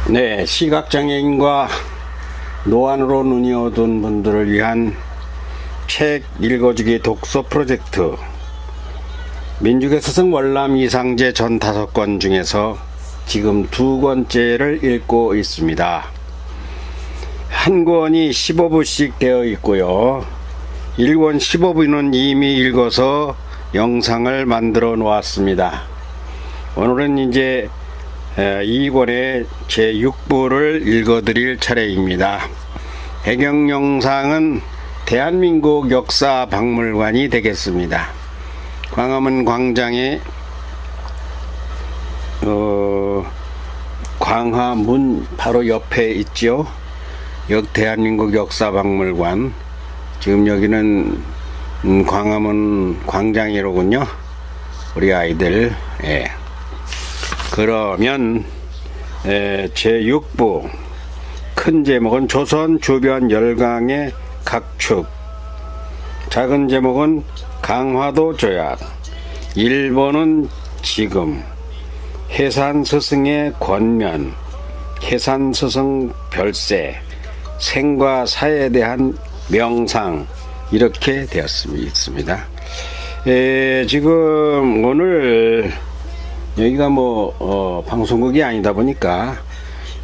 네, 시각장애인과 노안으로 눈이 어두운 분들을 위한 책 읽어주기 독서 프로젝트 민족의 스승 월남 이상제 전 5권 중에서 지금 2권째를 읽고 있습니다. 한 권이 15부씩 되어 있고요. 1권 15부는 이미 읽어서 영상을 만들어 놓았습니다. 오늘은 이제 2권의 제6부를 읽어드릴 차례입니다. 배경 영상은 대한민국 역사박물관이 되겠습니다. 광화문 광장에 광화문 바로 옆에 있죠. 대한민국 역사박물관. 지금 여기는 광화문 광장이로군요. 우리 아이들. 예. 그러면 제6부 큰 제목은 조선 주변 열강의 각축, 작은 제목은 강화도 조약, 일본은 지금, 해산스승의 권면, 해산스승 별세, 생과 사에 대한 명상, 이렇게 되었습니다. 지금 오늘 여기가 방송국이 아니다 보니까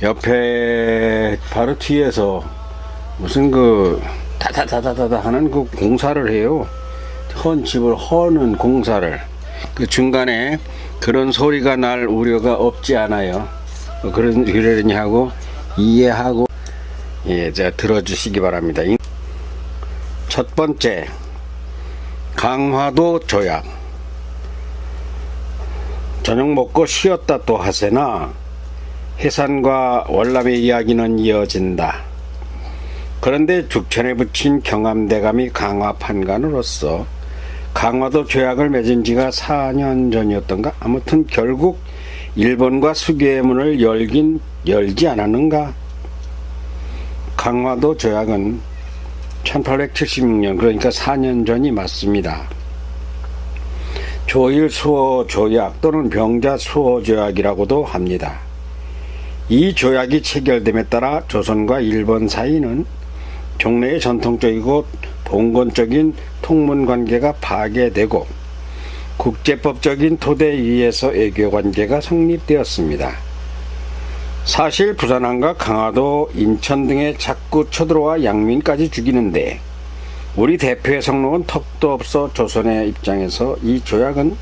옆에 바로 뒤에서 무슨 다다다다다 하는 공사를 해요. 집을 허는 공사를. 그 중간에 그런 소리가 날 우려가 없지 않아요. 그러니 하고 이해하고 들어주시기 바랍니다. 첫 번째, 강화도 조약. 저녁 먹고 쉬었다 또 하세나 해산과 월남의 이야기는 이어진다. 그런데 죽천에 붙인 경암대감이 강화판관으로서 강화도 조약을 맺은 지가 4년 전이었던가? 아무튼 결국 일본과 수교의 문을 열지 않았는가? 강화도 조약은 1876년, 그러니까 4년 전이 맞습니다. 조일수호 조약 또는 병자수호 조약이라고도 합니다. 이 조약이 체결됨에 따라 조선과 일본 사이는 종래의 전통적이고 봉건적인 통문관계가 파괴되고 국제법적인 토대 위에서 외교관계가 성립되었습니다. 사실 부산항과 강화도, 인천 등에 자꾸 쳐들어와 양민까지 죽이는데 우리 대표의 성록은 턱도 없어 조선의 입장에서 이 조약은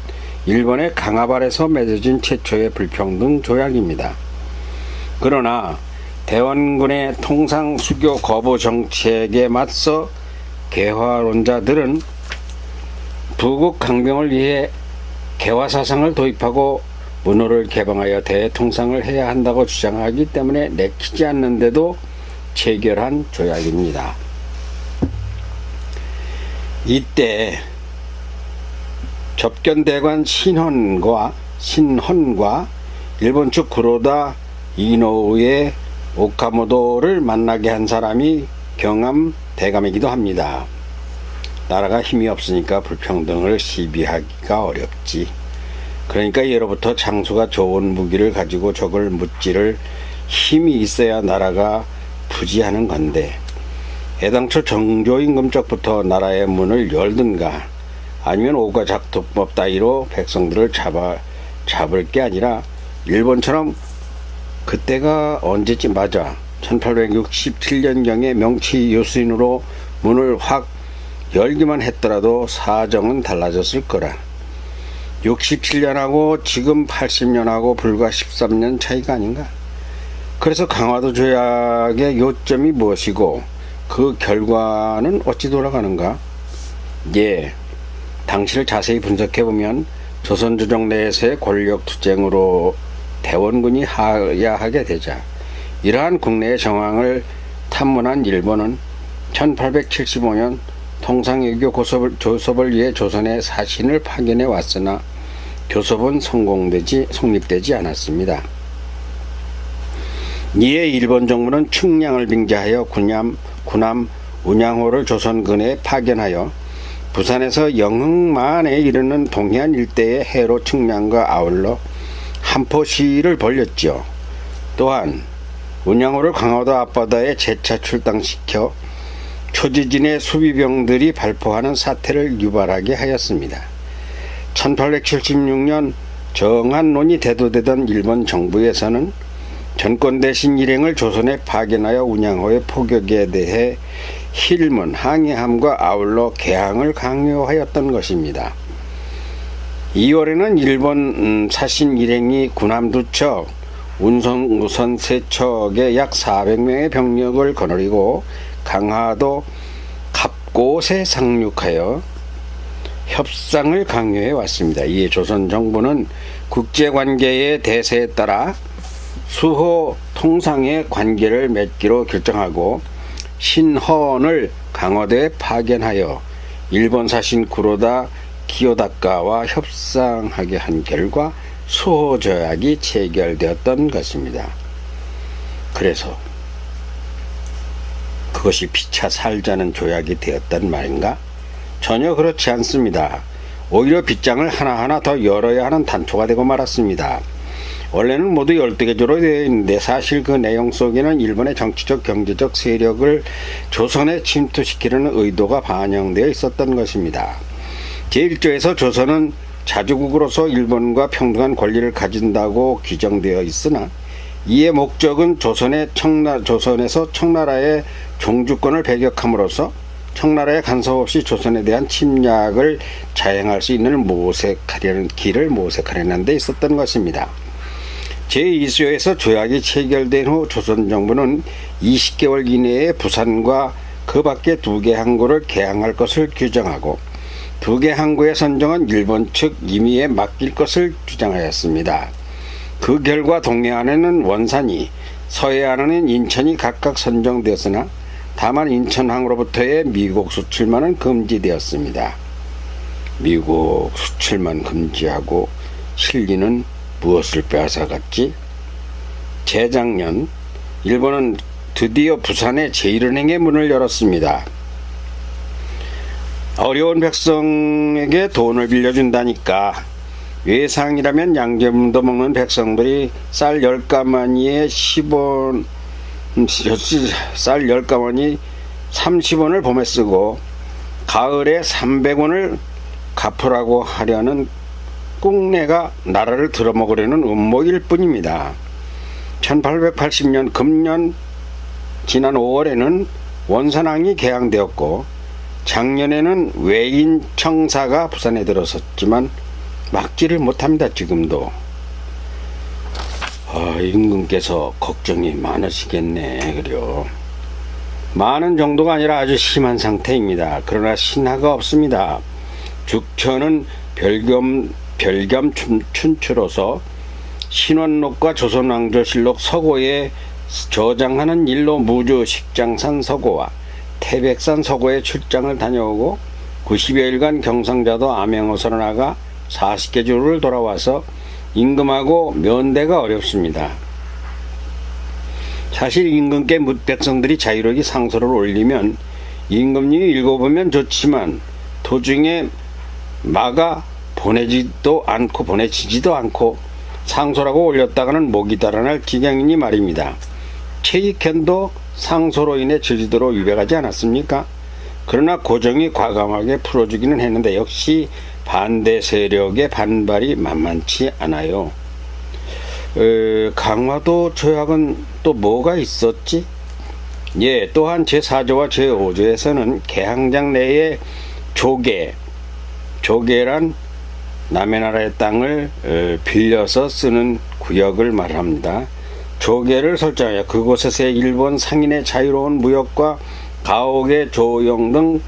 일본의 강화발에서 맺어진 최초의 불평등 조약입니다. 그러나 대원군의 통상 수교 거부 정책에 맞서 개화론자들은 부국 강병을 위해 개화사상을 도입하고 문호를 개방하여 대통상을 해야 한다고 주장하기 때문에 내키지 않는데도 체결한 조약입니다. 이때 접견대관 신헌과 일본 측 구로다 이노우의 오카모도를 만나게 한 사람이 경암 대감이기도 합니다. 나라가 힘이 없으니까 불평등을 시비하기가 어렵지. 그러니까 예로부터 장수가 좋은 무기를 가지고 적을 무찌를 힘이 있어야 나라가 부지하는 건데 애당초 정조임금 쪽부터 나라의 문을 열든가 아니면 오가작두법 따위로 백성들을 잡을 게 아니라 일본처럼 그때가 언제쯤 맞아 1867년경에 명치 요수인으로 문을 확 열기만 했더라도 사정은 달라졌을 거라. 67년하고 지금 80년하고 불과 13년 차이가 아닌가. 그래서 강화도 조약의 요점이 무엇이고 그 결과는 어찌 돌아가는가? 당시를 자세히 분석해보면 조선조정 내에서의 권력투쟁으로 대원군이 하야하게 되자 이러한 국내의 정황을 탐문한 일본은 1875년 통상외교 교섭을 위해 조선에 사신을 파견해 왔으나 교섭은 성립되지 않았습니다. 이에 일본 정부는 측량을 빙자하여 군함 운양호를 조선근해에 파견하여 부산에서 영흥만에 이르는 동해안 일대의 해로 측량과 아울러 한포 시위를 벌였죠. 또한 운양호를 강화도 앞바다에 재차 출당시켜 초지진의 수비병들이 발포하는 사태를 유발하게 하였습니다. 1876년 정한론이 대두되던 일본 정부에서는 전권 대신 일행을 조선에 파견하여 운양호의 포격에 대해 힐문, 항해함과 아울러 개항을 강요하였던 것입니다. 2월에는 일본 사신 일행이 군함 2척, 운송선 3척에 약 400명의 병력을 거느리고 강화도 갑곳에 상륙하여 협상을 강요해 왔습니다. 이에 조선 정부는 국제관계의 대세에 따라 수호 통상의 관계를 맺기로 결정하고 신헌을 강화도에 파견하여 일본 사신 구로다 기요다카와 협상하게 한 결과 수호 조약이 체결되었던 것입니다. 그래서 그것이 피차 살자는 조약이 되었단 말인가? 전혀 그렇지 않습니다. 오히려 빗장을 하나하나 더 열어야 하는 단초가 되고 말았습니다. 원래는 모두 12개 조로 되어 있는데 사실 그 내용 속에는 일본의 정치적 경제적 세력을 조선에 침투시키려는 의도가 반영되어 있었던 것입니다. 제1조에서 조선은 자주국으로서 일본과 평등한 권리를 가진다고 규정되어 있으나 이의 목적은 조선에서 청나라의 종주권을 배격함으로써 청나라의 간섭 없이 조선에 대한 침략을 자행할 수 있는 길을 모색하려는 데 있었던 것입니다. 제2조에서 조약이 체결된 후 조선 정부는 20개월 이내에 부산과 그 밖에 2개 항구를 개항할 것을 규정하고 2개 항구의 선정은 일본 측 임의에 맡길 것을 주장하였습니다. 그 결과 동해안에는 원산이, 서해안에는 인천이 각각 선정되었으나 다만 인천항으로부터의 미국 수출만은 금지되었습니다. 미국 수출만 금지하고 실리는 무엇을 빼앗아갔지? 재작년 일본은 드디어 부산에 제1은행의 문을 열었습니다. 어려운 백성에게 돈을 빌려준다니까. 외상이라면 양념도 먹는 백성들이 쌀 10가마니에 10원, 쌀 10가마니 30원을 봄에 쓰고 가을에 300원을 갚으라고 하려는 꿍내가 나라를 들어먹으려는 음모일 뿐입니다. 1880년 금년 지난 5월에는 원산항이 개항되었고 작년에는 외인 청사가 부산에 들어섰지만 막지를 못합니다. 지금도. 임금께서 걱정이 많으시겠네. 그래요. 많은 정도가 아니라 아주 심한 상태입니다. 그러나 신하가 없습니다. 죽천은 별겸 춘추로서 신원록과 조선왕조실록 서고에 저장하는 일로 무주 식장산 서고와 태백산 서고에 출장을 다녀오고 90여일간 경상자도 암행어선을 나가 40개 주를 돌아와서 임금하고 면대가 어렵습니다. 사실 임금께 백성들이 자유롭게 상소를 올리면 임금님이 읽어보면 좋지만 도중에 막아 보내지도 않고 상소라고 올렸다가는 목이 달아날 지경이니 말입니다. 최익현도 상소로 인해 제주도로 위배하지 않았습니까? 그러나 고정이 과감하게 풀어주기는 했는데 역시 반대 세력의 반발이 만만치 않아요. 강화도 조약은 또 뭐가 있었지? 또한 제4조와 제5조에서는 개항장 내에 조계란 남의 나라의 땅을 빌려서 쓰는 구역을 말합니다. 조계를 설정하여 그곳에서의 일본 상인의 자유로운 무역과 가옥의 조용 등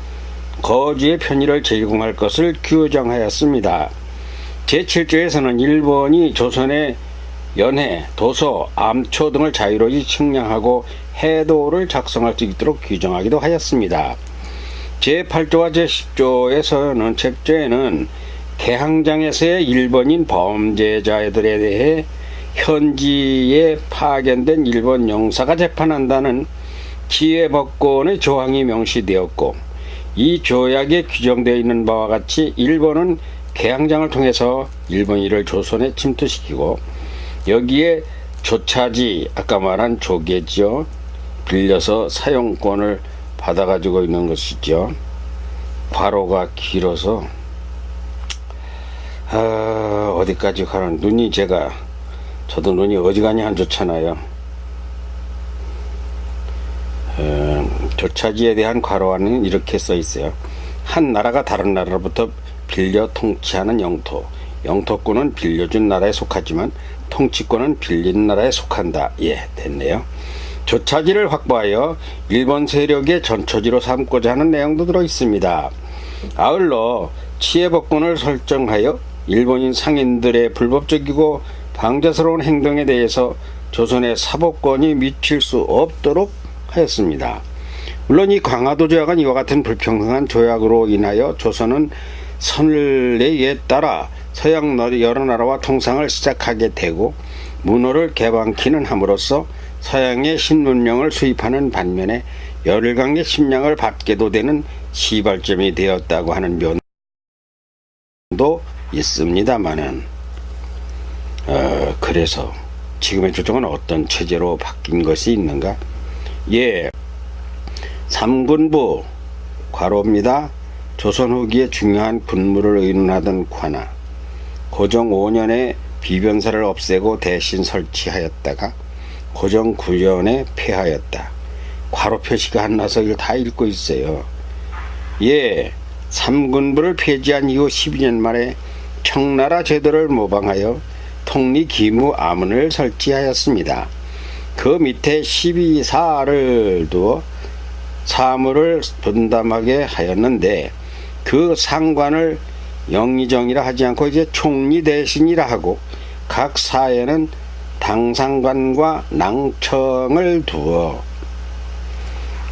거주의 편의를 제공할 것을 규정하였습니다. 제7조에서는 일본이 조선의 연해, 도서, 암초 등을 자유롭게 측량하고 해도를 작성할 수 있도록 규정하기도 하였습니다. 제8조와 제10조에서는 제1조에는 개항장에서의 일본인 범죄자들에 대해 현지에 파견된 일본 영사가 재판한다는 지혜법권의 조항이 명시되었고 이 조약에 규정되어 있는 바와 같이 일본은 개항장을 통해서 일본인을 조선에 침투시키고 여기에 조차지 아까 말한 조개지요. 빌려서 사용권을 받아가지고 있는 것이죠. 과로가 길어서 어디까지 가는 눈이 저도 눈이 어지간히 안 좋잖아요. 조차지에 대한 과로와는 이렇게 써 있어요. 한 나라가 다른 나라로부터 빌려 통치하는 영토. 영토권은 빌려준 나라에 속하지만 통치권은 빌린 나라에 속한다. 예, 됐네요. 조차지를 확보하여 일본 세력의 전초지로 삼고자 하는 내용도 들어 있습니다. 아울러 치해법권을 설정하여 일본인 상인들의 불법적이고 방자스러운 행동에 대해서 조선의 사법권이 미칠 수 없도록 하였습니다. 물론 이 강화도 조약은 이와 같은 불평등한 조약으로 인하여 조선은 선례에 따라 서양 여러 나라와 통상을 시작하게 되고 문호를 개방키는 함으로써 서양의 신문명을 수입하는 반면에 열강의 식량을 받게도 되는 시발점이 되었다고 하는 면도 있습니다만은 그래서 지금의 조정은 어떤 체제로 바뀐 것이 있는가? 예, 삼군부 과로입니다. 조선 후기에 중요한 군무를 의논하던 관아 고종 5년에 비변사를 없애고 대신 설치하였다가 고종 9년에 폐하였다. 괄호 표시가 안 나서 이걸 다 읽고 있어요. 예, 삼군부를 폐지한 이후 12년 만에 청나라 제도를 모방하여 통리기무 아문을 설치하였습니다. 그 밑에 12사를 두어 사무를 분담하게 하였는데 그 상관을 영의정이라 하지 않고 이제 총리 대신이라 하고 각 사에는 당상관과 낭청을 두어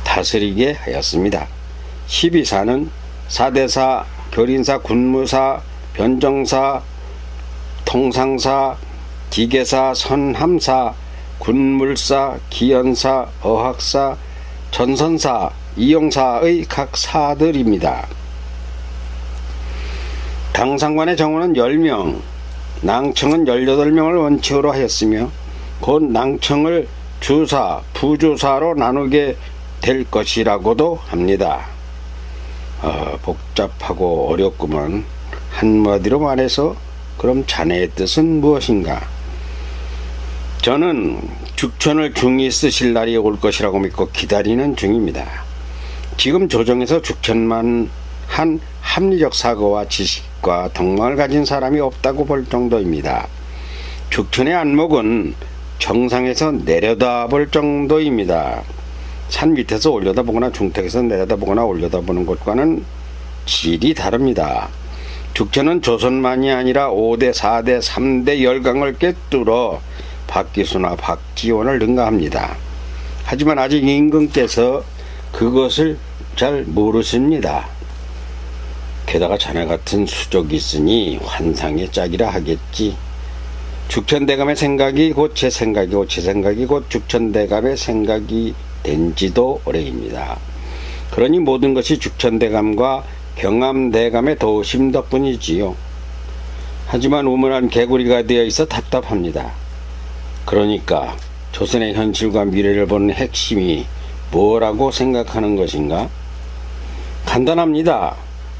다스리게 하였습니다. 12사는 사대사, 교린사, 군무사, 변정사, 통상사, 기계사, 선함사, 군물사, 기연사, 어학사, 전선사, 이용사의 각 사들입니다. 당상관의 정원은 10명, 낭청은 18명을 원칙으로 하였으며 곧 낭청을 주사, 부주사로 나누게 될 것이라고도 합니다. 복잡하고 어렵구먼. 한마디로 말해서 그럼 자네의 뜻은 무엇인가? 저는 죽천을 중히 쓰실 날이 올 것이라고 믿고 기다리는 중입니다. 지금 조정에서 죽천만 한 합리적 사고와 지식과 덕망을 가진 사람이 없다고 볼 정도입니다. 죽천의 안목은 정상에서 내려다볼 정도입니다. 산 밑에서 올려다보거나 중턱에서 내려다보거나 올려다보는 것과는 질이 다릅니다. 죽천은 조선만이 아니라 5대, 4대, 3대 열강을 꿰뚫어 박기수나 박지원을 능가합니다. 하지만 아직 임금께서 그것을 잘 모르십니다. 게다가 자네 같은 수족이 있으니 환상의 짝이라 하겠지. 죽천대감의 생각이 곧 제 생각이고 제 생각이 곧 죽천대감의 생각이 된지도 오래입니다. 그러니 모든 것이 죽천대감과 경암대감의 도심 덕분이지요. 하지만 우물한 개구리가 되어 있어 답답합니다. 그러니까 조선의 현실과 미래를 보는 핵심이 뭐라고 생각하는 것인가? 간단합니다.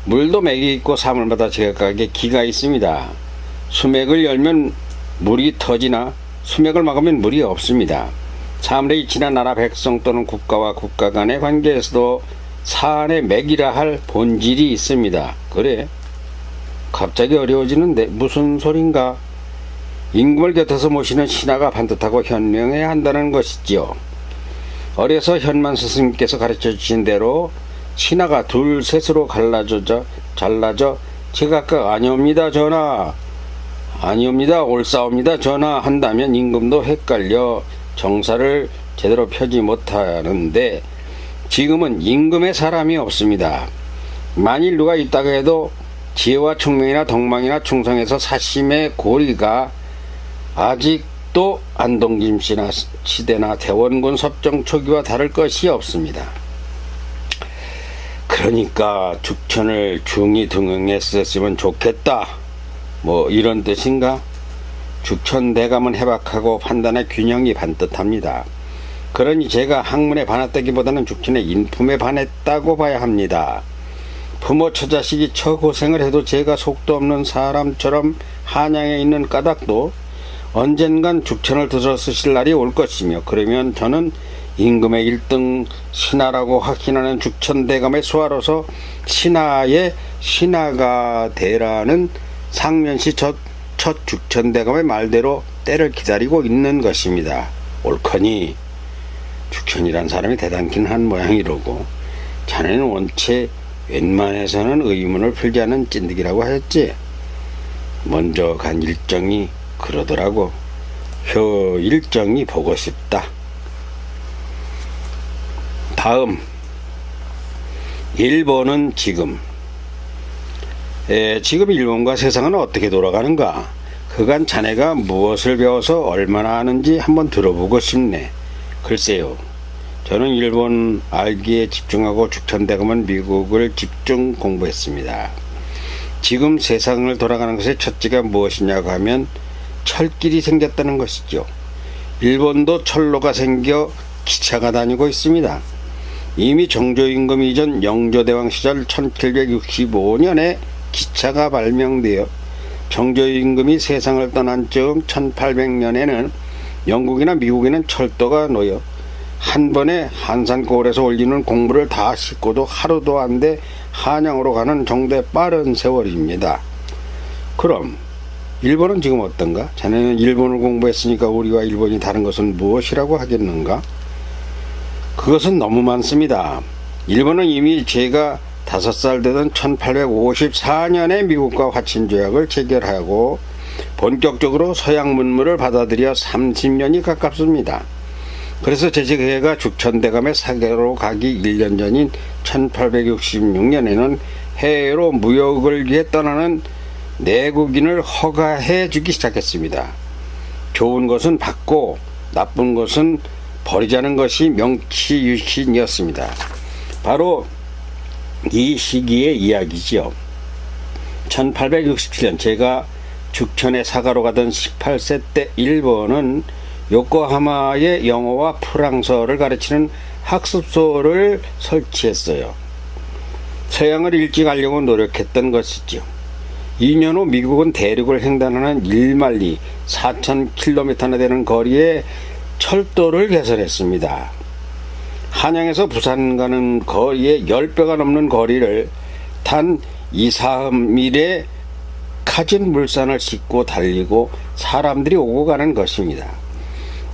물도 맥이 있고 사물마다 제각각의 기가 있습니다. 수맥을 열면 물이 터지나 수맥을 막으면 물이 없습니다. 사물의 이치나 나라 백성 또는 국가와 국가 간의 관계에서도 사안의 맥이라 할 본질이 있습니다. 그래? 갑자기 어려워지는데 무슨 소린가? 임금을 곁에서 모시는 신하가 반듯하고 현명해야 한다는 것이지요. 어려서 현만 스승님께서 가르쳐 주신 대로 신하가 둘 셋으로 잘라져 제각각 아니옵니다 전하, 아니옵니다 옳사옵니다 전하 한다면 임금도 헷갈려 정사를 제대로 펴지 못하는데 지금은 임금의 사람이 없습니다. 만일 누가 있다고 해도 지혜와 총명이나 덕망이나 충성에서 사심의 고리가 아직도 안동짐 시대나 대원군 섭정 초기와 다를 것이 없습니다. 그러니까 죽천을 중히 등응했었으면 좋겠다, 뭐 이런 뜻인가? 죽천대감은 해박하고 판단의 균형이 반듯합니다. 그러니 제가 학문에 반했다기보다는 죽천의 인품에 반했다고 봐야 합니다. 부모 처자식이 처고생을 해도 제가 속도 없는 사람처럼 한양에 있는 까닭도 언젠간 죽천을 들어쓰실 날이 올 것이며, 그러면 저는 임금의 1등 신하라고 확신하는 죽천대감의 수하로서 신하의 신하가 되라는 상면시 첫 죽천대감의 말대로 때를 기다리고 있는 것입니다. 옳거니 죽천이란 사람이 대단긴 한 모양이로고, 자네는 원체 웬만해서는 의문을 풀지 않는 찐득이라고 하였지. 먼저 간 일정이 그러더라고. 효 일정이 보고 싶다. 다음, 일본은 지금 일본과 세상은 어떻게 돌아가는가? 그간 자네가 무엇을 배워서 얼마나 아는지 한번 들어보고 싶네. 글쎄요, 저는 일본 알기에 집중하고 죽천대감은 미국을 집중 공부했습니다. 지금 세상을 돌아가는 것의 첫째가 무엇이냐고 하면 철길이 생겼다는 것이죠. 일본도 철로가 생겨 기차가 다니고 있습니다. 이미 정조임금 이전 영조대왕 시절 1765년에 기차가 발명되어 정조임금이 세상을 떠난 즈음 1800년에는 영국이나 미국에는 철도가 놓여 한 번에 한산골에서 올리는 공물을 다 싣고도 하루도 안 돼 한양으로 가는 정도의 빠른 세월입니다. 그럼 일본은 지금 어떤가? 자네는 일본을 공부했으니까 우리와 일본이 다른 것은 무엇이라고 하겠는가? 그것은 너무 많습니다. 일본은 이미 제가 5살 되던 1854년에 미국과 화친조약을 체결하고 본격적으로 서양 문물을 받아들여 30년이 가깝습니다. 그래서 제가 죽천대감의 사계로 가기 1년 전인 1866년에는 해외로 무역을 위해 떠나는 내국인을 허가해 주기 시작했습니다. 좋은 것은 받고 나쁜 것은 버리자는 것이 명치유신이었습니다. 바로 이 시기의 이야기지요. 1867년 제가 죽천에 사가로 가던 18세 때 일본은 요코하마에 영어와 프랑스어를 가르치는 학습소를 설치했어요. 서양을 일찍 알려고 노력했던 것이죠. 2년 후 미국은 대륙을 횡단하는 1만리 4,000km나 되는 거리에 철도를 개설했습니다. 한양에서 부산 가는 거리에 10배가 넘는 거리를 단 2, 3일에 카진 물산을 싣고 달리고 사람들이 오고 가는 것입니다.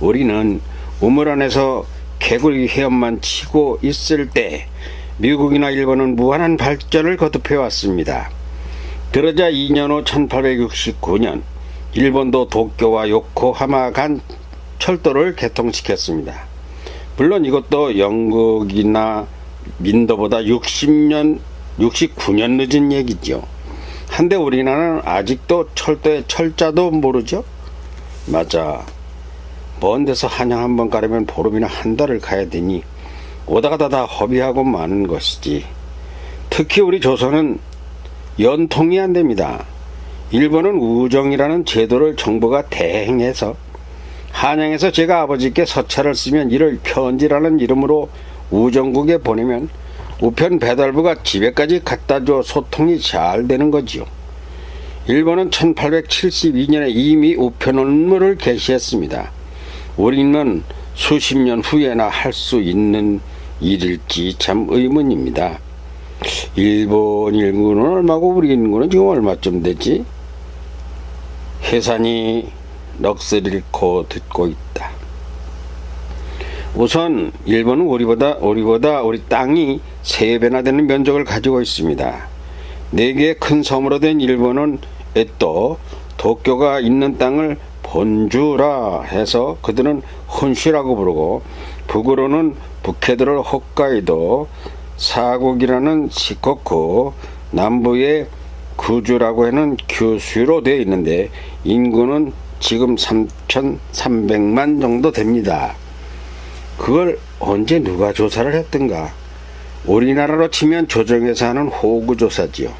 우리는 우물 안에서 개구리 헤엄만 치고 있을 때 미국이나 일본은 무한한 발전을 거듭해 왔습니다. 그러자 2년 후 1869년 일본도 도쿄와 요코하마 간 철도를 개통시켰습니다. 물론 이것도 영국이나 민도보다 69년 늦은 얘기죠. 한데 우리나라는 아직도 철도의 철자도 모르죠? 맞아. 먼 데서 한양 한번 가려면 보름이나 한 달을 가야 되니 오다 가다 다 허비하고 마는 것이지. 특히 우리 조선은 연통이 안 됩니다. 일본은 우정이라는 제도를 정부가 대행해서 한양에서 제가 아버지께 서찰을 쓰면 이를 편지라는 이름으로 우정국에 보내면 우편 배달부가 집에까지 갖다 줘 소통이 잘 되는 거지요. 일본은 1872년에 이미 우편 업무를 개시했습니다. 우리는 수십 년 후에나 할 수 있는 일일지 참 의문입니다. 일본 인구는 얼마고 우리 인구는 지금 얼마쯤 되지? 해산이 넋을 잃고 듣고 있다. 우선 일본은 우리보다 우리 땅이 3배나 되는 면적을 가지고 있습니다. 4개의 큰 섬으로 된 일본은 또 도쿄가 있는 땅을 본주라 해서 그들은 혼슈라고 부르고, 북으로는 북해도를 홋카이도, 사국이라는 시코쿠, 남부의 구주라고 하는 규슈로 되어 있는데 인구는 지금 3,300만 정도 됩니다. 그걸 언제 누가 조사를 했던가? 우리나라로 치면 조정에서 하는 호구조사지요.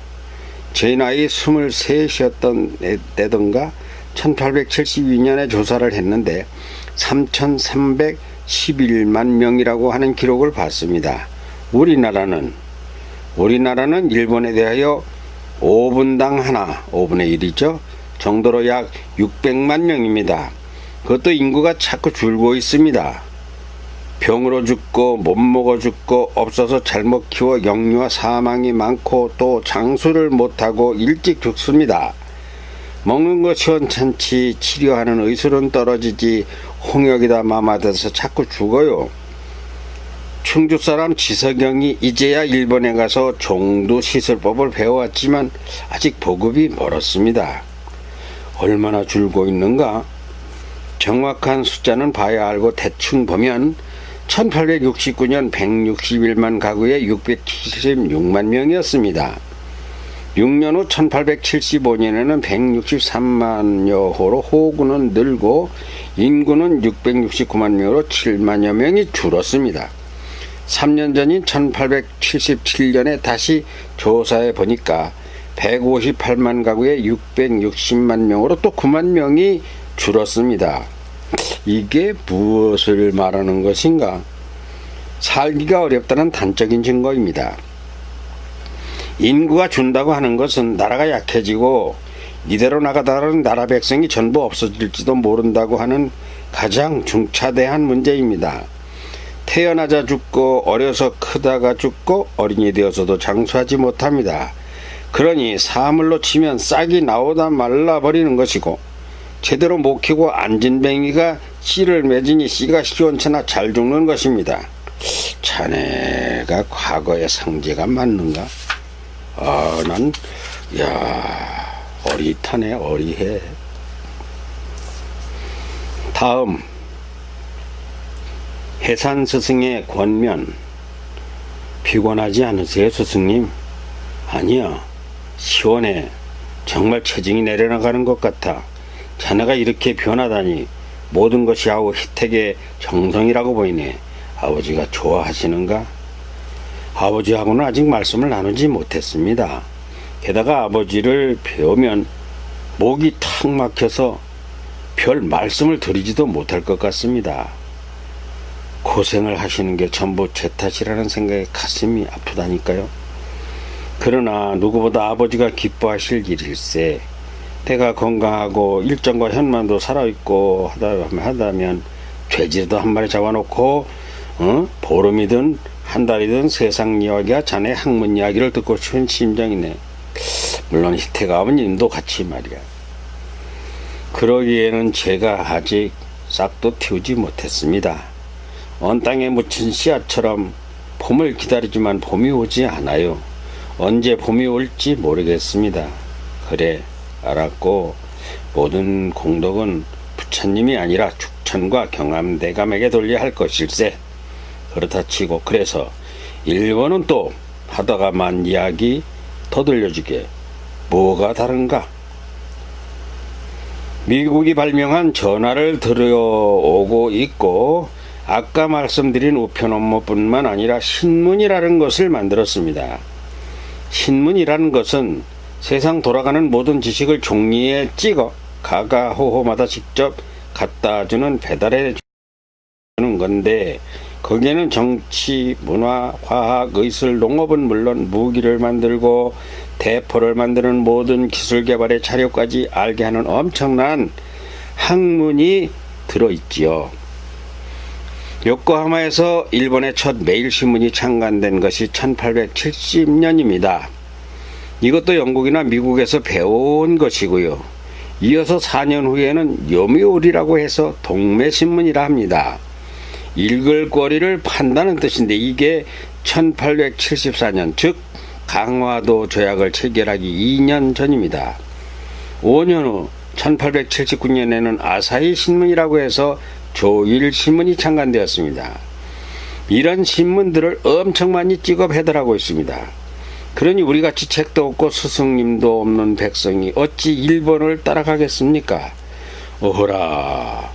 제 나이 23이었던 때던가 1872년에 조사를 했는데 3,311만 명이라고 하는 기록을 봤습니다. 우리나라는 일본에 대하여 5분당 하나, 5분의 1이죠. 정도로 약 600만 명입니다. 그것도 인구가 자꾸 줄고 있습니다. 병으로 죽고 못 먹어 죽고 없어서 잘못 키워 영유아 사망이 많고 또 장수를 못하고 일찍 죽습니다. 먹는 거 시원찮지 치료하는 의술은 떨어지지 홍역이다 마마돼서 자꾸 죽어요. 충주 사람 지석영이 이제야 일본에 가서 종두 시술법을 배워왔지만 아직 보급이 멀었습니다. 얼마나 줄고 있는가? 정확한 숫자는 봐야 알고 대충 보면 1869년 161만 가구에 676만 명이었습니다. 6년 후 1875년에는 163만여 호로 호구는 늘고 인구는 669만 명으로 7만여 명이 줄었습니다. 3년 전인 1877년에 다시 조사해 보니까 158만 가구에 660만 명으로 또 9만 명이 줄었습니다. 이게 무엇을 말하는 것인가? 살기가 어렵다는 단적인 증거입니다. 인구가 준다고 하는 것은 나라가 약해지고 이대로 나가다가는 나라 백성이 전부 없어질지도 모른다고 하는 가장 중차대한 문제입니다. 태어나자 죽고 어려서 크다가 죽고 어린이 되어서도 장수하지 못합니다. 그러니 사물로 치면 싹이 나오다 말라버리는 것이고 제대로 못 키고 안진뱅이가 씨를 맺으니 씨가 시원찮아 잘 죽는 것입니다. 자네가 과거의 상제가 맞는가? 어릿하네, 어리해. 다음, 해산 스승의 권면. 피곤하지 않으세요, 스승님? 아니야, 시원해. 정말 체증이 내려나가는 것 같아. 자네가 이렇게 변하다니 모든 것이 아우 희택의 정성이라고 보이네. 아버지가 좋아하시는가? 아버지하고는 아직 말씀을 나누지 못했습니다. 게다가 아버지를 배우면 목이 탁 막혀서 별 말씀을 드리지도 못할 것 같습니다. 고생을 하시는 게 전부 제 탓이라는 생각에 가슴이 아프다니까요. 그러나 누구보다 아버지가 기뻐하실 일일세. 내가 건강하고 일정과 현만도 살아있고 하다면 돼지도 한 마리 잡아놓고 보름이든 한 달이든 세상 이야기와 자네 학문 이야기를 듣고 싶은 심정이네. 물론 희택 아버님도 같이 말이야. 그러기에는 제가 아직 싹도 틔우지 못했습니다. 언 땅에 묻힌 씨앗처럼 봄을 기다리지만 봄이 오지 않아요. 언제 봄이 올지 모르겠습니다. 그래, 알았고 모든 공덕은 부처님이 아니라 축천과 경암대감에게 돌려야 할 것일세. 그렇다 치고 그래서 일본은 또 하다가만 이야기 더 들려주게. 뭐가 다른가? 미국이 발명한 전화를 들여오고 있고 아까 말씀드린 우편 업무뿐만 아니라 신문이라는 것을 만들었습니다. 신문이라는 것은 세상 돌아가는 모든 지식을 종이에 찍어 가가호호마다 직접 갖다주는 배달해 주는 건데 거기에는 정치, 문화, 과학, 의술, 농업은 물론 무기를 만들고 대포를 만드는 모든 기술 개발의 자료까지 알게 하는 엄청난 학문이 들어있지요. 요코하마에서 일본의 첫 매일신문이 창간된 것이 1870년입니다. 이것도 영국이나 미국에서 배워온 것이고요. 이어서 4년 후에는 요미우리라고 해서 동매신문이라 합니다. 읽을 거리를 판다는 뜻인데 이게 1874년 즉 강화도 조약을 체결하기 2년 전입니다. 5년 후 1879년에는 아사히 신문이라고 해서 조일신문이 창간되었습니다. 이런 신문들을 엄청 많이 찍어 배달하고 있습니다. 그러니 우리같이 책도 없고 스승님도 없는 백성이 어찌 일본을 따라가겠습니까? 오호라,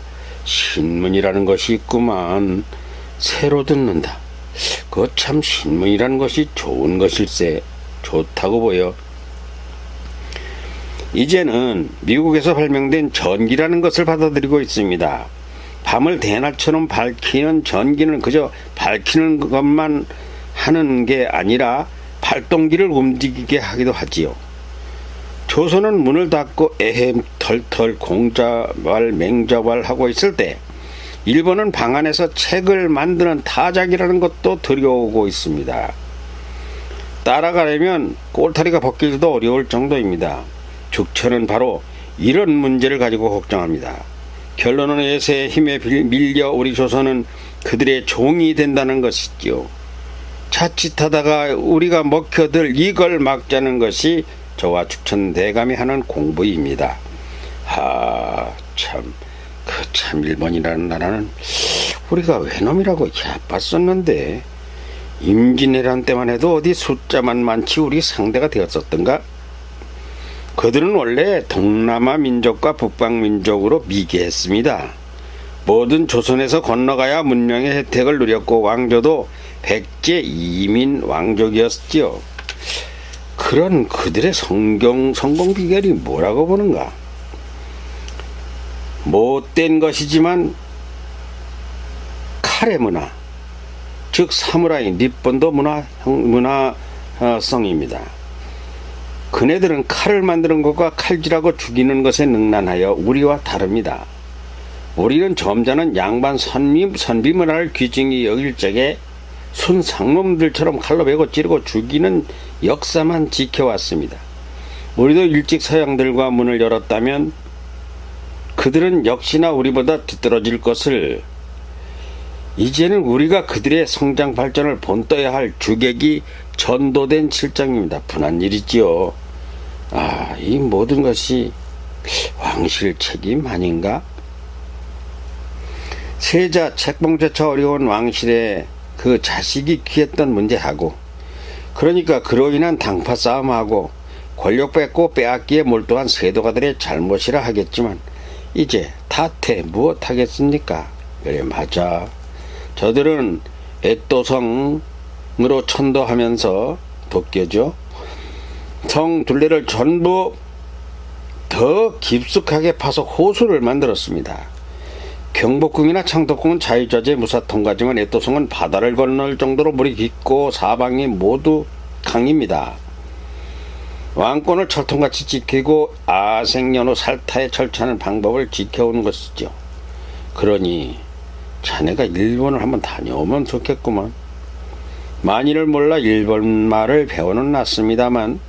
신문이라는 것이 있구만. 새로 듣는다. 그거 참 신문이라는 것이 좋은 것일세. 좋다고 보여. 이제는 미국에서 발명된 전기라는 것을 받아들이고 있습니다. 밤을 대낮처럼 밝히는 전기는 그저 밝히는 것만 하는 게 아니라 발동기를 움직이게 하기도 하지요. 조선은 문을 닫고 털털 공자왈 맹자왈 하고 있을 때 일본은 방 안에서 책을 만드는 타작이라는 것도 들여오고 있습니다. 따라가려면 꼴타리가 벗기기도 어려울 정도입니다. 죽천은 바로 이런 문제를 가지고 걱정합니다. 결론은 외세의 힘에 밀려 우리 조선은 그들의 종이 된다는 것이지요. 자칫하다가 우리가 먹혀들 이걸 막자는 것이 저와 죽천 대감이 하는 공부입니다. 참 일본이라는 나라는 우리가 외놈이라고 야빴었는데 임진왜란 때만 해도 어디 숫자만 많지 우리 상대가 되었었던가? 그들은 원래 동남아 민족과 북방 민족으로 미개했습니다. 모든 조선에서 건너가야 문명의 혜택을 누렸고 왕조도 백제 이민 왕족이었지요. 그런 그들의 성공 비결이 뭐라고 보는가? 못된 것이지만 칼의 문화, 즉 사무라이 립본도 문화성입니다. 그네들은 칼을 만드는 것과 칼질하고 죽이는 것에 능란하여 우리와 다릅니다. 우리는 점잖은 양반 선비 문화를 귀중히 여길 적에 순상놈들처럼 칼로 베고 찌르고 죽이는 역사만 지켜왔습니다. 우리도 일찍 서양들과 문을 열었다면 그들은 역시나 우리보다 뒤떨어질 것을, 이제는 우리가 그들의 성장 발전을 본떠야 할 주객이 전도된 실정입니다. 분한 일이지요. 이 모든 것이 왕실 책임 아닌가? 세자 책봉조차 어려운 왕실에 그 자식이 귀했던 문제하고, 그러니까 그로 인한 당파 싸움하고 권력 뺏고 빼앗기에 몰두한 세도가들의 잘못이라 하겠지만 이제 탓해 무엇하겠습니까? 그래 맞아. 저들은 애도성으로 천도하면서 도쿄죠. 성 둘레를 전부 더 깊숙하게 파서 호수를 만들었습니다. 경복궁이나 창덕궁은 자유자재 무사 통과지만 애도성은 바다를 건널 정도로 물이 깊고 사방이 모두 강입니다. 왕권을 철통같이 지키고 아생연후 살타에 절차하는 방법을 지켜오는 것이죠. 그러니 자네가 일본을 한번 다녀오면 좋겠구만. 만일을 몰라 일본말을 배우는 낫습니다만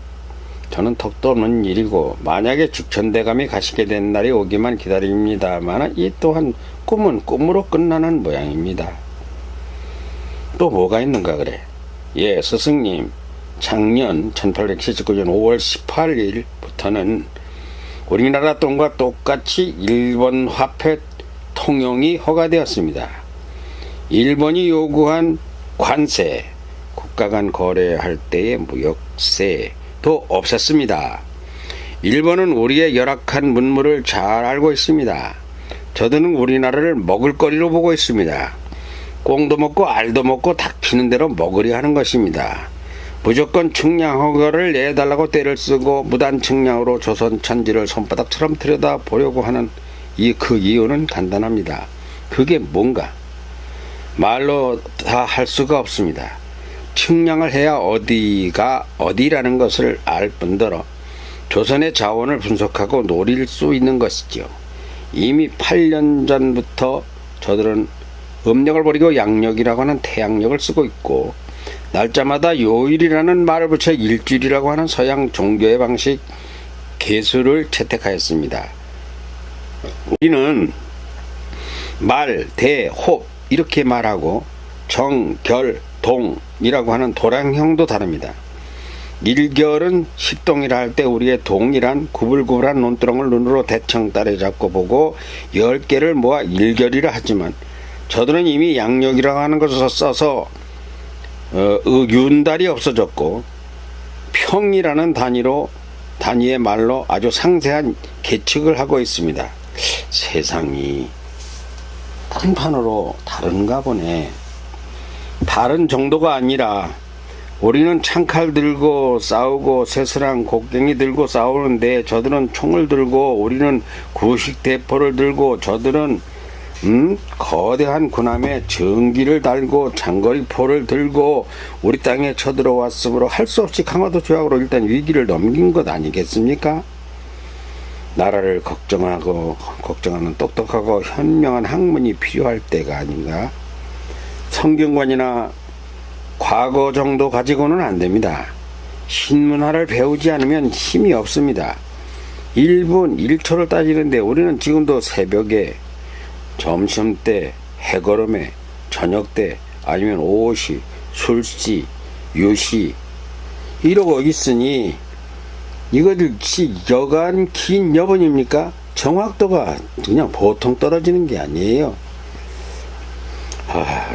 저는 턱도 없는 일이고 만약에 죽천대감이 가시게 된 날이 오기만 기다립니다만 이 또한 꿈은 꿈으로 끝나는 모양입니다. 또 뭐가 있는가 그래? 예, 스승님, 작년 1879년 5월 18일부터는 우리나라 돈과 똑같이 일본 화폐 통용이 허가되었습니다. 일본이 요구한 관세, 국가 간 거래할 때의 무역세도 없앴습니다. 일본은 우리의 열악한 문물을 잘 알고 있습니다. 저들은 우리나라를 먹을거리로 보고 있습니다. 꽁도 먹고 알도 먹고 닥치는 대로 먹으려 하는 것입니다. 무조건 측량 허가를 내달라고 떼를 쓰고 무단 측량으로 조선 천지를 손바닥처럼 들여다보려고 하는 그 이유는 간단합니다. 그게 뭔가? 말로 다 할 수가 없습니다. 측량을 해야 어디가 어디라는 것을 알 뿐더러 조선의 자원을 분석하고 노릴 수 있는 것이지요. 이미 8년 전부터 저들은 음력을 버리고 양력이라고 하는 태양력을 쓰고 있고 날짜마다 요일이라는 말을 붙여 일주일이라고 하는 서양 종교의 방식 계수를 채택하였습니다. 우리는 말, 대, 홉 이렇게 말하고 정, 결, 동이라고 하는 도량형도 다릅니다. 일결은 10동이라 할 때 우리의 동이란 구불구불한 논두렁을 눈으로 대충 따라잡고 보고 10개를 모아 일결이라 하지만 저들은 이미 양력이라고 하는 것을 써서 윤달이 없어졌고 평이라는 단위의 말로 아주 상세한 계측을 하고 있습니다. 세상이 한판으로 다른가 보네. 다른 정도가 아니라 우리는 창칼 들고 싸우고 쇠스랑 곡괭이 들고 싸우는데 저들은 총을 들고, 우리는 구식 대포를 들고, 저들은 거대한 군함에 전기를 달고 장거리 포를 들고 우리 땅에 쳐들어왔으므로 할 수 없이 강화도 조약으로 일단 위기를 넘긴 것 아니겠습니까? 나라를 걱정하는 똑똑하고 현명한 학문이 필요할 때가 아닌가? 성경관이나 과거 정도 가지고는 안 됩니다. 신문화를 배우지 않으면 힘이 없습니다. 1분 1초를 따지는데 우리는 지금도 새벽에, 점심때, 해걸음에, 저녁때, 아니면 오시, 술시, 유시 이러고 있으니 이것이 여간 긴 여분입니까? 정확도가 그냥 보통 떨어지는 게 아니에요.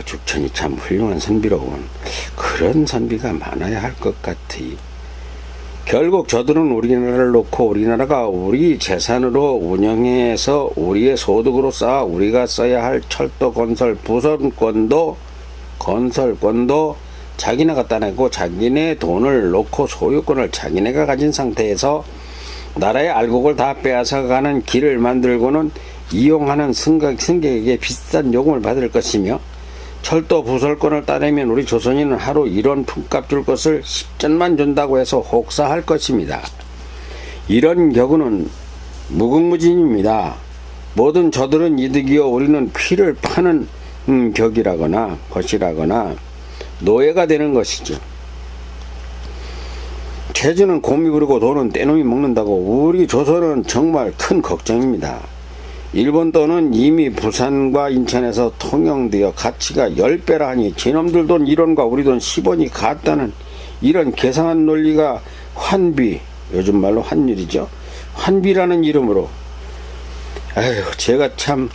죽천이 참 훌륭한 선비로군. 그런 선비가 많아야 할 것 같으니 결국 저들은 우리나라를 놓고 우리나라가 우리 재산으로 운영해서 우리의 소득으로 쌓아 우리가 써야 할 철도 건설 부선권도 자기네가 따내고 자기네 돈을 놓고 소유권을 자기네가 가진 상태에서 나라의 알곡을 다 빼앗아가는 길을 만들고는 이용하는 승객에게 비싼 요금을 받을 것이며, 철도 부설권을 따내면 우리 조선인은 하루 1원 품값 줄 것을 10전만 준다고 해서 혹사할 것입니다. 이런 격은 무궁무진입니다. 모든 저들은 이득이요 우리는 피를 파는 것이라거나 노예가 되는 것이죠. 재주는 곰이 부르고 돈은 떼놈이 먹는다고 우리 조선은 정말 큰 걱정입니다. 일본 돈은 이미 부산과 인천에서 통용되어 가치가 10배라 하니 지놈들 돈 1원과 우리 돈 10원이 같다는 이런 계산한 논리가 환비, 요즘 말로 환율이죠. 환비라는 이름으로, 제가 참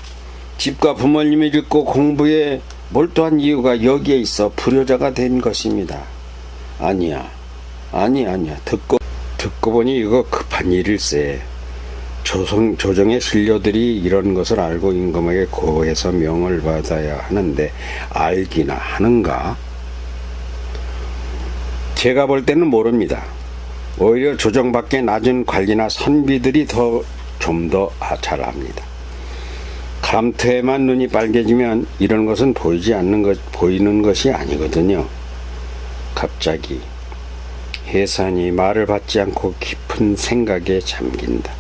집과 부모님을 잃고 공부에 몰두한 이유가 여기에 있어 불효자가 된 것입니다. 아니야. 듣고 보니 이거 급한 일일세. 조정의 신료들이 이런 것을 알고 임금에게 고해서 명을 받아야 하는데 알기나 하는가? 제가 볼 때는 모릅니다. 오히려 조정밖에 낮은 관리나 선비들이 좀 더 잘 압니다. 감투에만 눈이 빨개지면 이런 것은 보이는 것이 아니거든요. 갑자기 해산이 말을 받지 않고 깊은 생각에 잠긴다.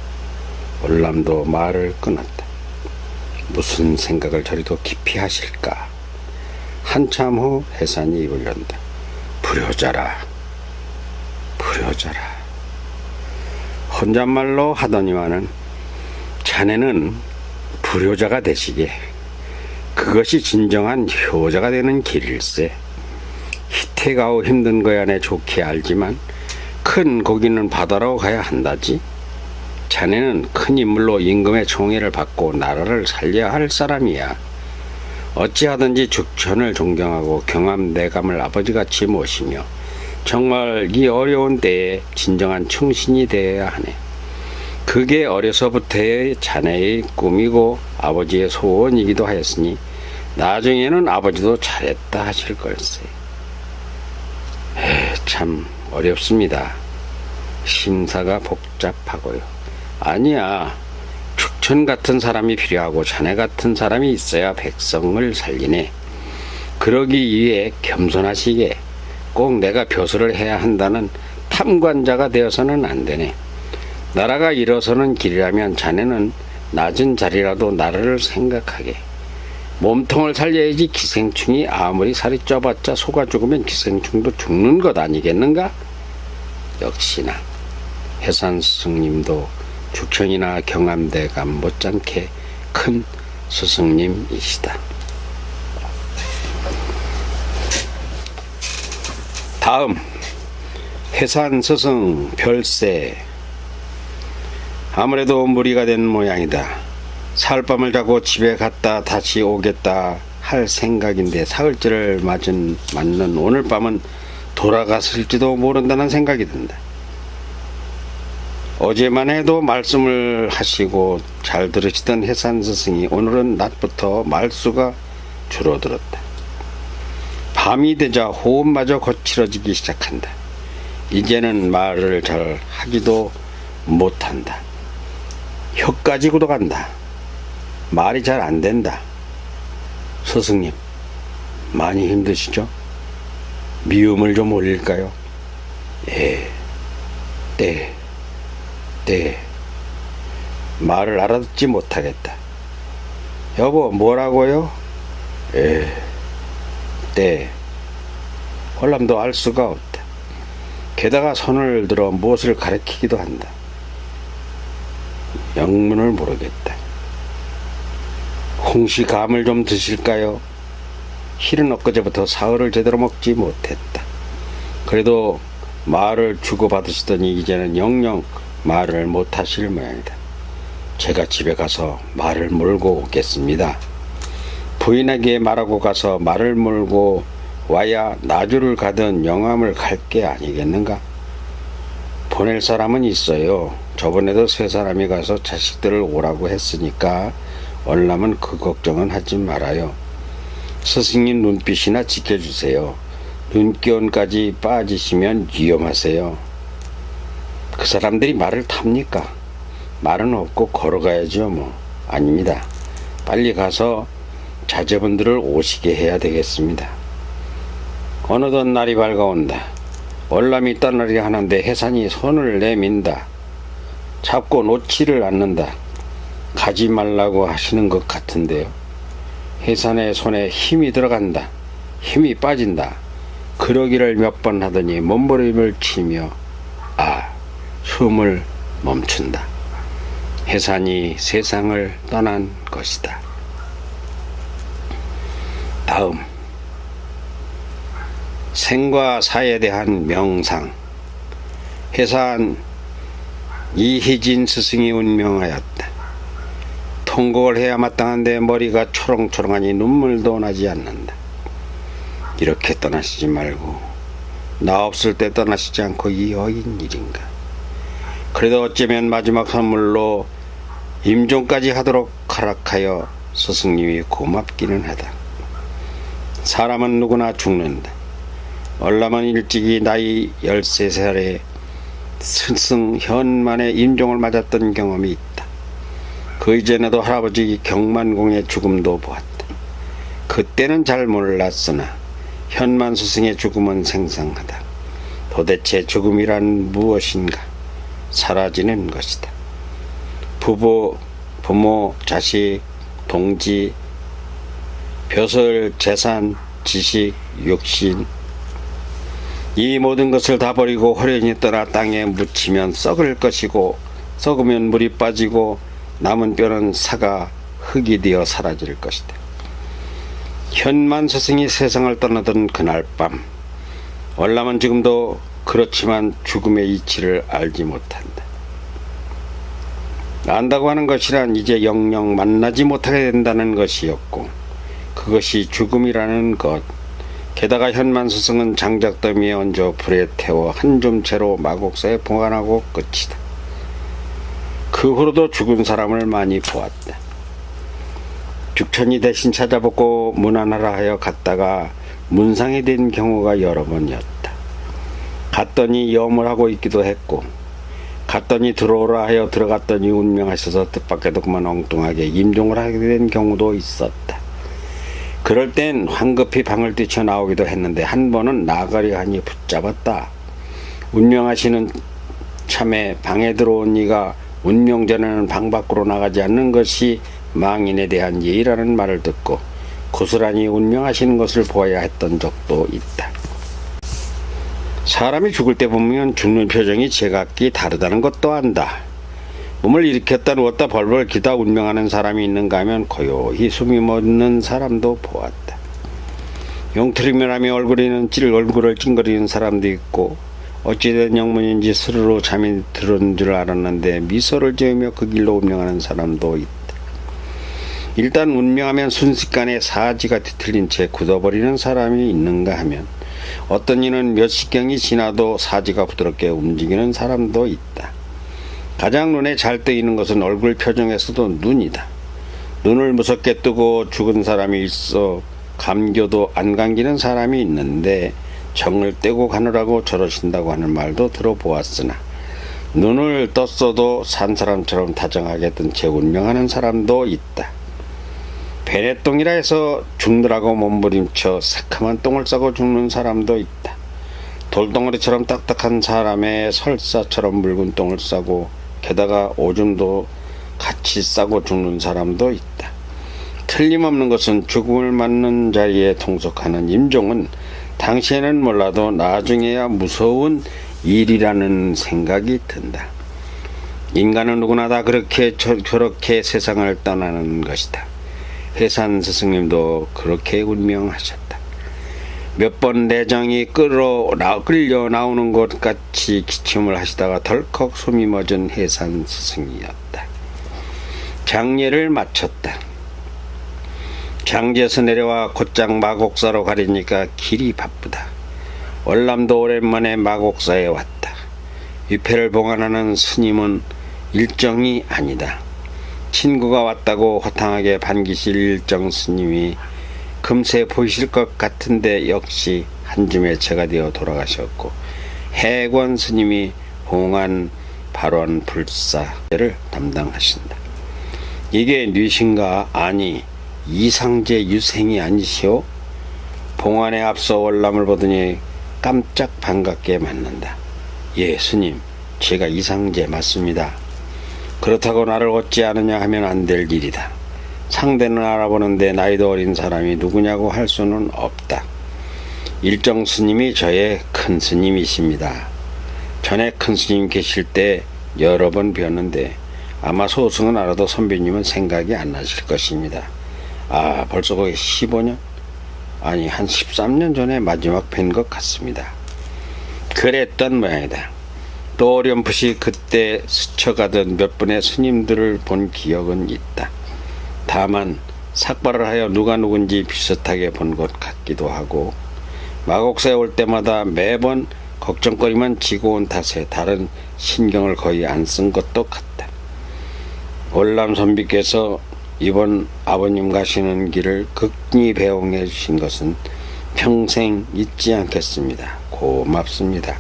월남도 말을 끊었다. 무슨 생각을 저리도 깊이 하실까? 한참 후 해산이 입을 연다. 불효자라. 혼잣말로 하더니만은 자네는 불효자가 되시게. 그것이 진정한 효자가 되는 길일세. 희태가오 힘든 거야 내 좋게 알지만 큰 고기는 바다로 가야 한다지. 자네는 큰 인물로 임금의 총애를 받고 나라를 살려야 할 사람이야. 어찌하든지 죽천을 존경하고 경암대감을 아버지같이 모시며 정말 이 어려운 때에 진정한 충신이 되어야 하네. 그게 어려서부터의 자네의 꿈이고 아버지의 소원이기도 하였으니 나중에는 아버지도 잘했다 하실 걸세. 참 어렵습니다. 심사가 복잡하고요. 아니야. 축천 같은 사람이 필요하고 자네 같은 사람이 있어야 백성을 살리네. 그러기 위해 겸손하시게 꼭 내가 벼슬을 해야 한다는 탐관자가 되어서는 안 되네. 나라가 일어서는 길이라면 자네는 낮은 자리라도 나라를 생각하게. 몸통을 살려야지. 기생충이 아무리 살이 쪄봤자 속아 죽으면 기생충도 죽는 것 아니겠는가? 역시나 해산 스승님도 죽천이나 경암대감 못지않게 큰 스승님이시다. 다음 해산 스승 별세. 아무래도 무리가 된 모양이다. 사흘밤을 자고 집에 갔다 다시 오겠다 할 생각인데 사흘째를 맞는 오늘 밤은 돌아갔을지도 모른다는 생각이 든다. 어제만 해도 말씀을 하시고 잘 들으시던 해산 스승이 오늘은 낮부터 말수가 줄어들었다. 밤이 되자 호흡마저 거칠어지기 시작한다. 이제는 말을 잘 하지도 못한다. 혀까지 굳어간다. 말이 잘 안 된다. 스승님, 많이 힘드시죠? 미음을 좀 올릴까요? 예, 네. 말을 알아듣지 못하겠다. 여보, 뭐라고요? 네. 월남도 알 수가 없다. 게다가 손을 들어 무엇을 가리키기도 한다. 영문을 모르겠다. 홍시감을 좀 드실까요? 실은 엊그제부터 사흘을 제대로 먹지 못했다. 그래도 말을 주고받으시더니 이제는 영영 말을 못하실 모양이다. 제가 집에 가서 말을 몰고 오겠습니다. 부인에게 말하고 가서 말을 몰고 와야 나주를 가든 영암을 갈 게 아니겠는가? 보낼 사람은 있어요. 저번에도 세 사람이 가서 자식들을 오라고 했으니까 월남은 그 걱정은 하지 말아요. 스승님 눈빛이나 지켜주세요. 눈기운까지 빠지시면 위험하세요. 그 사람들이 말을 탑니까? 말은 없고 걸어가야죠 뭐. 아닙니다. 빨리 가서 자제분들을 오시게 해야 되겠습니다. 어느덧 날이 밝아온다. 월남이 떠나려 하는데 해산이 손을 내민다. 잡고 놓지를 않는다. 가지 말라고 하시는 것 같은데요. 해산의 손에 힘이 들어간다. 힘이 빠진다. 그러기를 몇 번 하더니 몸부림을 치며 숨을 멈춘다. 해산이 세상을 떠난 것이다. 다음, 생과 사에 대한 명상. 해산 이희진 스승이 운명하였다. 통곡을 해야 마땅한데 머리가 초롱초롱하니 눈물도 나지 않는다. 이렇게 떠나시지 말고 나 없을 때 떠나시지 않고 이 여인 일인가. 그래도 어쩌면 마지막 선물로 임종까지 하도록 허락하여 스승님이 고맙기는 하다. 사람은 누구나 죽는다. 월남은 일찍이 나이 13살에 스승 현만의 임종을 맞았던 경험이 있다. 그 이전에도 할아버지 경만공의 죽음도 보았다. 그때는 잘 몰랐으나 현만 스승의 죽음은 생생하다. 도대체 죽음이란 무엇인가? 사라지는 것이다. 부모, 자식, 동지, 벼슬, 재산, 지식, 육신, 이 모든 것을 다 버리고 호련히 떠나 땅에 묻히면 썩을 것이고, 썩으면 물이 빠지고 남은 뼈는 사가 흙이 되어 사라질 것이다. 현만 스승이 세상을 떠나던 그날 밤, 월남은 지금도 그렇지만 죽음의 이치를 알지 못한다. 안다고 하는 것이란 이제 영영 만나지 못하게 된다는 것이었고, 그것이 죽음이라는 것. 게다가 현만 스승은 장작더미에 얹어 불에 태워 한 줌채로 마곡사에 보관하고 끝이다. 그 후로도 죽은 사람을 많이 보았다. 죽천이 대신 찾아보고 문안하라 하여 갔다가 문상이 된 경우가 여러 번이었다. 갔더니 염을 하고 있기도 했고, 갔더니 들어오라 하여 들어갔더니 운명하셔서 뜻밖에도 그만 엉뚱하게 임종을 하게 된 경우도 있었다. 그럴 땐 황급히 방을 뛰쳐나오기도 했는데 한 번은 나가려 하니 붙잡았다. 운명하시는 참에 방에 들어온 이가 운명 전에는 방 밖으로 나가지 않는 것이 망인에 대한 예의라는 말을 듣고 고스란히 운명하시는 것을 보아야 했던 적도 있다. 사람이 죽을 때 보면 죽는 표정이 제각기 다르다는 것도 안다. 몸을 일으켰다 누웠다 벌벌 기다 운명하는 사람이 있는가 하면 고요히 숨이 멎는 사람도 보았다. 용트리면하며 얼굴을 찡그리는 사람도 있고, 어찌된 영문인지 스르르 잠이 들은 줄 알았는데 미소를 지으며 그 길로 운명하는 사람도 있다. 일단 운명하면 순식간에 사지가 뒤틀린 채 굳어버리는 사람이 있는가 하면 어떤 이는 몇 시경이 지나도 사지가 부드럽게 움직이는 사람도 있다. 가장 눈에 잘 뜨이는 것은 얼굴 표정에서도 눈이다. 눈을 무섭게 뜨고 죽은 사람이 있어 감겨도 안 감기는 사람이 있는데 정을 떼고 가느라고 저러신다고 하는 말도 들어보았으나 눈을 떴어도 산 사람처럼 다정하게 뜬 채 운명하는 사람도 있다. 베네똥이라 해서 죽느라고 몸부림쳐 새카만 똥을 싸고 죽는 사람도 있다. 돌덩어리처럼 딱딱한 사람의 설사처럼 묽은 똥을 싸고 게다가 오줌도 같이 싸고 죽는 사람도 있다. 틀림없는 것은 죽음을 맞는 자리에 통속하는 임종은 당시에는 몰라도 나중에야 무서운 일이라는 생각이 든다. 인간은 누구나 다 저렇게 세상을 떠나는 것이다. 해산 스승님도 그렇게 운명하셨다. 몇 번 내정이 끌려 나오는 것 같이 기침을 하시다가 덜컥 숨이 멎은 해산 스승이었다. 장례를 마쳤다. 장지에서 내려와 곧장 마곡사로 가려니까 길이 바쁘다. 월남도 오랜만에 마곡사에 왔다. 위패를 봉안하는 스님은 일정이 아니다. 친구가 왔다고 호탕하게 반기실 일정 스님이 금세 보이실 것 같은데 역시 한줌에 제가 되어 돌아가셨고, 해권 스님이 봉안 발원 불사를 담당하신다. 이게 뉘신가? 아니, 이상제 유생이 아니시오? 봉안에 앞서 월남을 보더니 깜짝 반갑게 맞는다. 예, 스님, 제가 이상제 맞습니다. 그렇다고 나를 얻지 않으냐 하면 안 될 일이다. 상대는 알아보는데 나이도 어린 사람이 누구냐고 할 수는 없다. 일정 스님이 저의 큰 스님이십니다. 전에 큰 스님 계실 때 여러 번 뵀는데 아마 소승은 알아도 선배님은 생각이 안 나실 것입니다. 아, 벌써 거의 15년? 아니, 한 13년 전에 마지막 뵌 것 같습니다. 그랬던 모양이다. 또 어렴풋이 그때 스쳐가던 몇 분의 스님들을 본 기억은 있다. 다만 삭발을 하여 누가 누군지 비슷하게 본 것 같기도 하고, 마곡사에 올 때마다 매번 걱정거리만 지고 온 탓에 다른 신경을 거의 안 쓴 것도 같다. 월남 선비께서 이번 아버님 가시는 길을 극히 배웅해 주신 것은 평생 잊지 않겠습니다. 고맙습니다.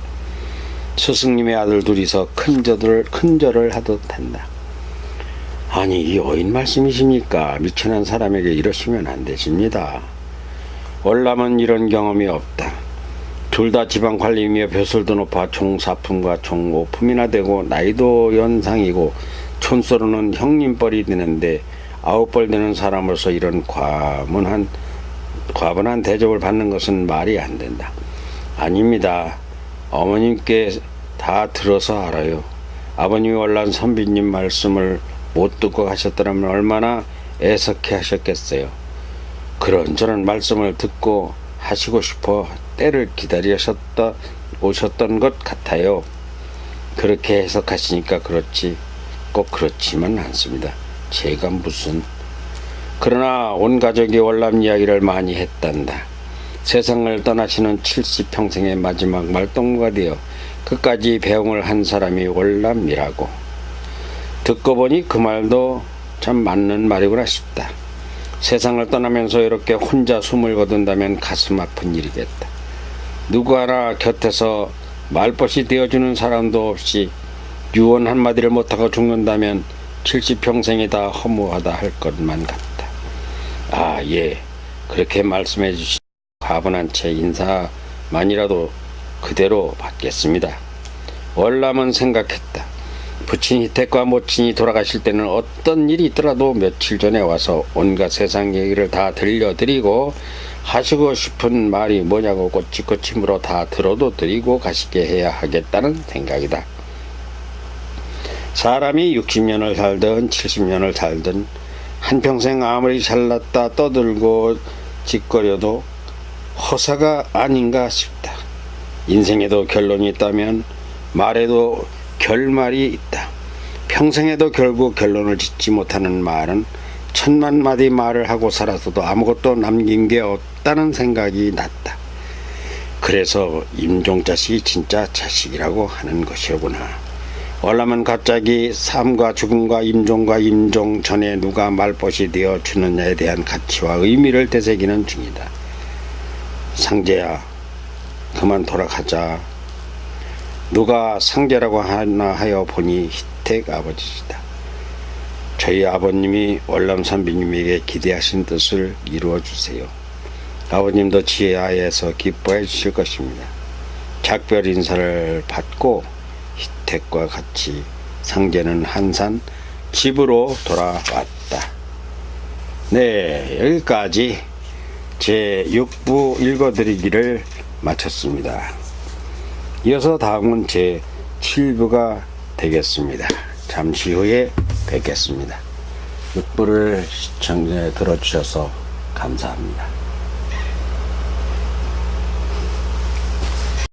스승님의 아들 둘이서 큰절을 하듯 한다. 아니, 이 어인 말씀이십니까? 미천한 사람에게 이러시면 안 되십니다. 월남은 이런 경험이 없다. 둘 다 지방관리이며 벼슬도 높아 종사품과 종오품이나 되고 나이도 연상이고 촌서로는 형님뻘이 되는데 9벌 되는 사람으로서 이런 과분한 대접을 받는 것은 말이 안 된다. 아닙니다. 어머님께 다 들어서 알아요. 아버님이 월남 선비님 말씀을 못 듣고 가셨더라면 얼마나 애석해 하셨겠어요. 그런저런 말씀을 듣고 하시고 싶어 때를 오셨던 것 같아요. 그렇게 해석하시니까 그렇지 꼭 그렇지만 않습니다. 제가 무슨. 그러나 온 가족이 월남 이야기를 많이 했단다. 세상을 떠나시는 70평생의 마지막 말동무가 되어 끝까지 배웅을 한 사람이 월남이라고. 듣고 보니 그 말도 참 맞는 말이구나 싶다. 세상을 떠나면서 이렇게 혼자 숨을 거둔다면 가슴 아픈 일이겠다. 누구 하나 곁에서 말벗이 되어주는 사람도 없이 유언 한마디를 못하고 죽는다면 70평생이 다 허무하다 할 것만 같다. 아, 예, 그렇게 말씀해 주시 과분한 채 인사만이라도 그대로 받겠습니다. 월남은 생각했다. 부친 희택과 모친이 돌아가실 때는 어떤 일이 있더라도 며칠 전에 와서 온갖 세상 얘기를 다 들려드리고 하시고 싶은 말이 뭐냐고 꼬치꼬치 물어 다 들어도 드리고 가시게 해야 하겠다는 생각이다. 사람이 60년을 살든 70년을 살든 한평생 아무리 잘났다 떠들고 짓거려도 허사가 아닌가 싶다. 인생에도 결론이 있다면 말에도 결말이 있다. 평생에도 결국 결론을 짓지 못하는 말은 1000만 마디 말을 하고 살아서도 아무것도 남긴 게 없다는 생각이 났다. 그래서 임종 자식이 진짜 자식이라고 하는 것이로구나. 월남은 갑자기 삶과 죽음과 임종과 임종 전에 누가 말벗이 되어 주느냐에 대한 가치와 의미를 되새기는 중이다. 상제야, 그만 돌아가자. 누가 상제라고 하나 하여 보니 희택 아버지시다. 저희 아버님이 월남 선비님에게 기대하신 뜻을 이루어 주세요. 아버님도 지하에서 기뻐해 주실 것입니다. 작별 인사를 받고 희택과 같이 상제는 한산 집으로 돌아왔다. 네, 여기까지 제 6부 읽어드리기를 마쳤습니다. 이어서 다음은 제 7부가 되겠습니다. 잠시 후에 뵙겠습니다. 6부를 시청해 들어주셔서 감사합니다.